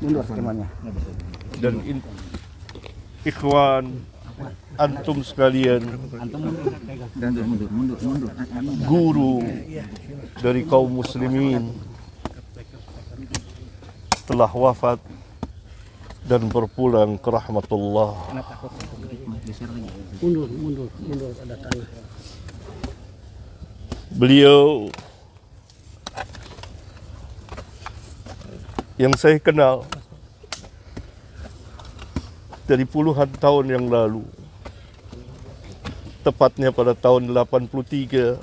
Mundur skemanya. dan ikhwan antum sekalian, guru dari kaum muslimin telah wafat dan berpulang ke rahmatullah. Mundur ada tanah. Beliau yang saya kenal dari puluhan tahun yang lalu, tepatnya pada tahun 83,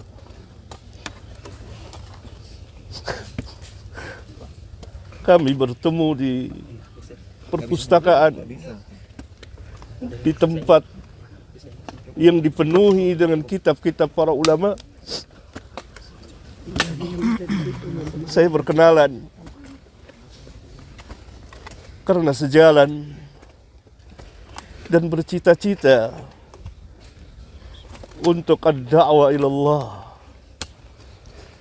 kami bertemu di perpustakaan, di tempat yang dipenuhi dengan kitab-kitab para ulama. Saya berkenalan karena sejalan dan bercita-cita untuk ad-da'wah ilallah,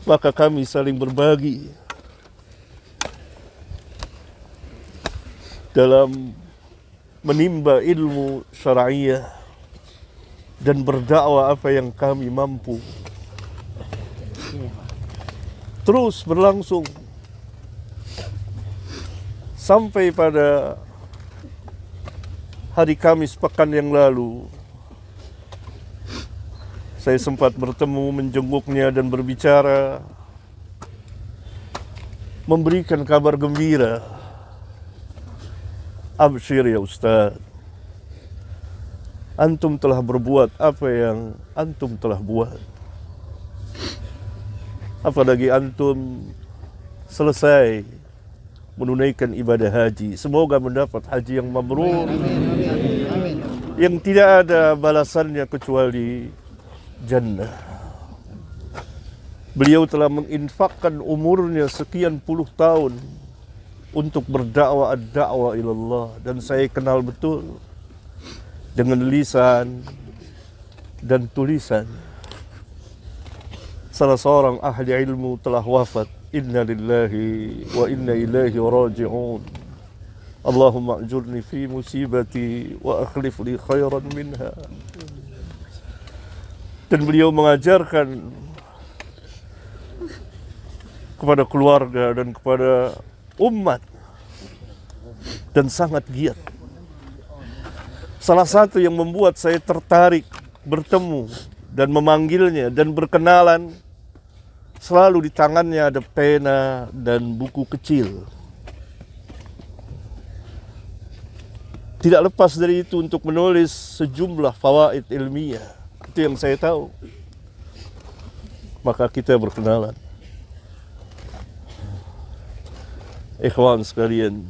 maka kami saling berbagi dalam menimba ilmu syar'iyah dan berdakwah apa yang kami mampu. Terus berlangsung sampai pada hari Kamis pekan yang lalu, saya sempat bertemu, menjenguknya dan berbicara, memberikan kabar gembira. Absyir ya Ustaz, antum telah berbuat apa yang antum telah buat. Apalagi antum selesai menunaikan ibadah haji. Semoga mendapat haji yang mabrur, yang tidak ada balasannya kecuali jannah. Beliau telah menginfakkan umurnya sekian puluh tahun untuk berdakwah ad-da'wah ilallah, dan saya kenal betul dengan lisan dan tulisan. Salah seorang ahli ilmu telah wafat. Inna lillahi wa inna ilaihi raji'un. Allahumma ajurni fi musibati wa akhlif li khairan minha. Dan beliau mengajarkan kepada keluarga dan kepada umat, dan sangat giat. Salah satu yang membuat saya tertarik bertemu dan memanggilnya dan berkenalan, selalu di tangannya ada pena dan buku kecil. Tidak lepas dari itu untuk menulis sejumlah fawaid ilmiah. Itu yang saya tahu. Maka kita berkenalan. Ikhwan sekalian,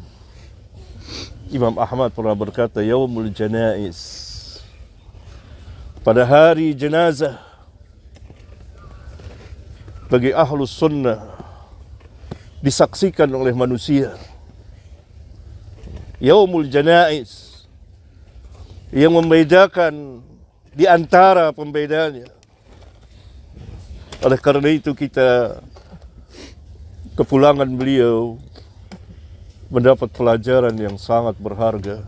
Imam Ahmad pernah berkata, Yaumul Janaiz, pada hari jenazah bagi ahlus sunnah disaksikan oleh manusia. Yaumul Janaiz, yang membedakan di antara pembedanya. Oleh karena itu kita kepulangan beliau mendapat pelajaran yang sangat berharga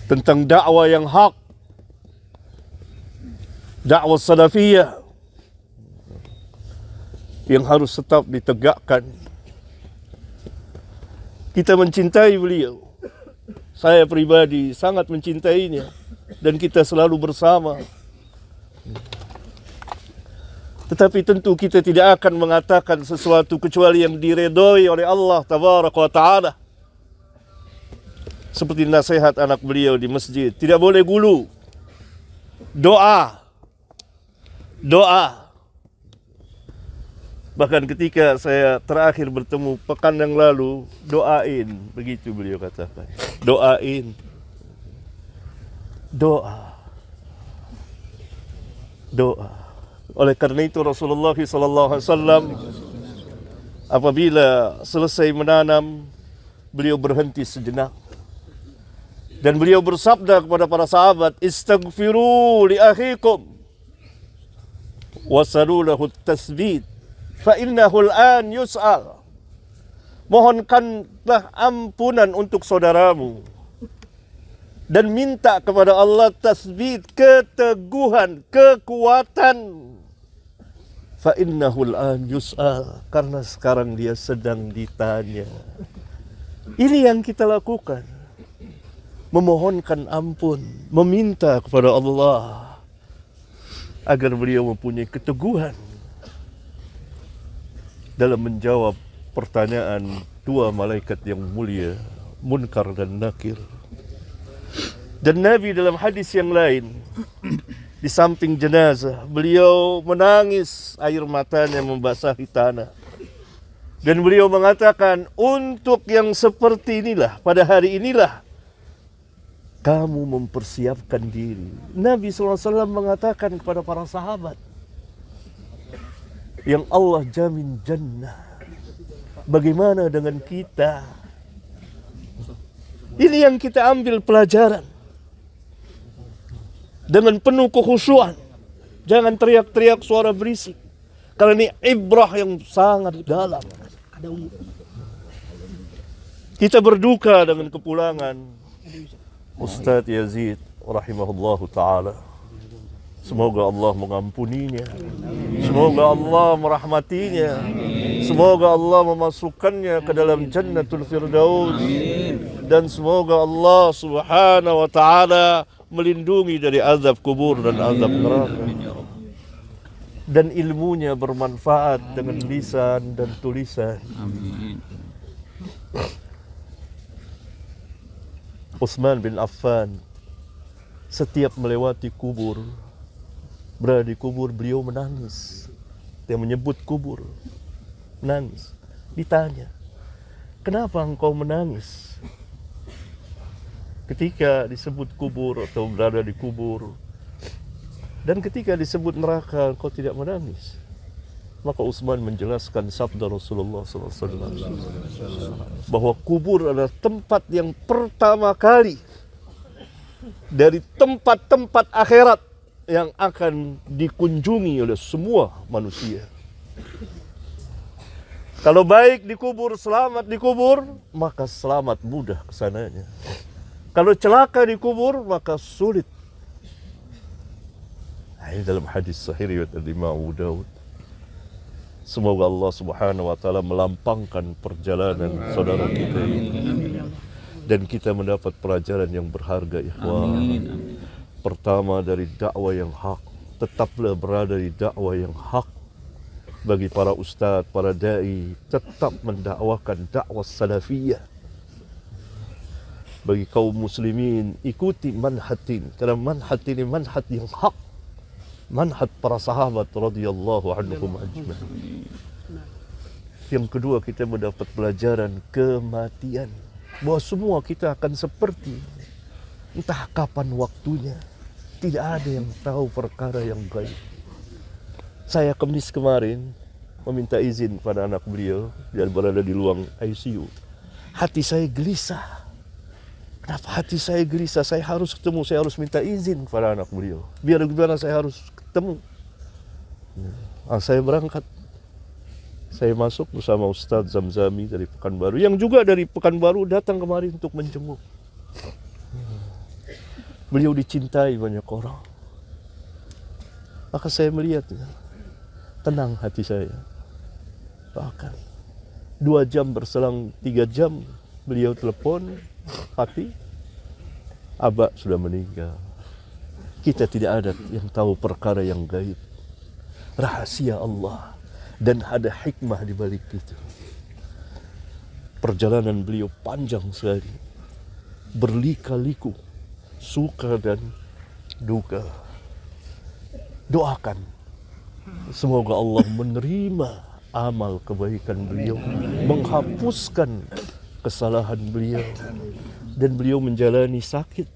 tentang dakwah yang hak, dakwah salafiyah yang harus tetap ditegakkan. Kita mencintai beliau. Saya pribadi sangat mencintainya dan kita selalu bersama. Tetapi tentu kita tidak akan mengatakan sesuatu kecuali yang diredoi oleh Allah Tabaraka wa Ta'ala. Seperti nasihat anak beliau di masjid, tidak boleh gulu. Doa. Bahkan ketika saya terakhir bertemu pekan yang lalu, doain, begitu beliau katakan. Doain. Doa. Oleh karena itu Rasulullah SAW apabila selesai menanam, beliau berhenti sejenak dan beliau bersabda kepada para sahabat, istaghfiru li akhikum wasalu lahu at-tasbit fa innahu al-an yus'al. Mohonkanlah ampunan untuk saudaramu. Dan minta kepada Allah tasbit, keteguhan, kekuatan. Fa innahu al-an yus'al, karena sekarang dia sedang ditanya. Ini yang kita lakukan. Memohonkan ampun, meminta kepada Allah agar beliau mempunyai keteguhan dalam menjawab pertanyaan dua malaikat yang mulia, Munkar dan Nakir. Dan Nabi dalam hadis yang lain, di samping jenazah, beliau menangis, air matanya membasahi tanah. Dan beliau mengatakan, untuk yang seperti inilah, pada hari inilah, kamu mempersiapkan diri. Nabi SAW mengatakan kepada para sahabat, yang Allah jamin jannah, bagaimana dengan kita? Ini yang kita ambil pelajaran. Dengan penuh kekhusyuan. Jangan teriak-teriak suara berisik. Karena ini ibrah yang sangat dalam. Kita berduka dengan kepulangan Ustaz Yazid rahimahullahu ta'ala. Semoga Allah mengampuninya. Semoga Allah merahmatinya. Semoga Allah memasukkannya ke dalam Jannatul Firdaus. Dan semoga Allah subhanahu wa ta'ala melindungi dari azab kubur dan azab neraka. Dan ilmunya bermanfaat dengan lisan dan tulisan. Amin. Utsman bin Affan setiap melewati kubur, berada di kubur, beliau menangis. Dia menyebut kubur, menangis. Ditanya, kenapa engkau menangis ketika disebut kubur atau berada di kubur, dan ketika disebut neraka engkau tidak menangis? Maka Utsman menjelaskan sabda Rasulullah SAW bahwa kubur adalah tempat yang pertama kali dari tempat-tempat akhirat yang akan dikunjungi oleh semua manusia. Kalau baik di kubur, selamat di kubur, maka selamat mudah kesananya. Kalau celaka di kubur, maka sulit. Ini dalam hadis sahih riwayat Imam Abu Daud. Semoga Allah subhanahu wa ta'ala melampangkan perjalanan saudara kita ini. Dan kita mendapat pelajaran yang berharga, ikhwan. Pertama, dari dakwah yang hak. Tetaplah berada di dakwah yang hak. Bagi para ustadz, para da'i, tetap mendakwakan dakwah salafiyah. Bagi kaum muslimin, ikuti manhatin. Karena manhat ini manhat yang hak. Manhat para sahabat radhiyallahu anhum ajma'in. Yang kedua, kita mendapat pelajaran kematian. Bahwa semua kita akan seperti, entah kapan waktunya. Tidak ada yang tahu perkara yang gaib. Saya Kamis kemarin meminta izin pada anak beliau dan berada di ruang ICU. Hati saya gelisah. Kenapa hati saya gelisah? Saya harus ketemu, saya harus minta izin kepada anak beliau. Biar gimana saya harus ketemu. Saya berangkat. Saya masuk bersama Ustadz Zamzami dari Pekanbaru. Yang juga dari Pekanbaru datang kemari untuk menjenguk. Beliau dicintai banyak orang. Maka saya melihat, tenang hati saya. Bahkan 2 jam berselang 3 jam, beliau telepon, Fatih, Abah sudah meninggal. Kita tidak ada yang tahu perkara yang gaib. Rahasia Allah. Dan ada hikmah di balik itu. Perjalanan beliau panjang sekali. Berlika-liku. Suka dan duka. Doakan. Semoga Allah menerima amal kebaikan beliau. Menghapuskan kesalahan beliau. Dan beliau menjalani sakit.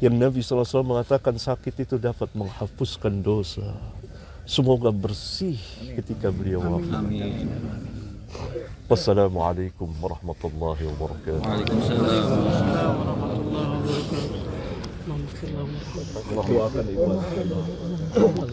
Yang Nabi SAW mengatakan sakit itu dapat menghapuskan dosa. Semoga bersih ketika beliau wafat. Wassalamualaikum warahmatullahi wabarakatuh. Waalaikumsalam warahmatullahi wabarakatuh. Allah doakan ibu.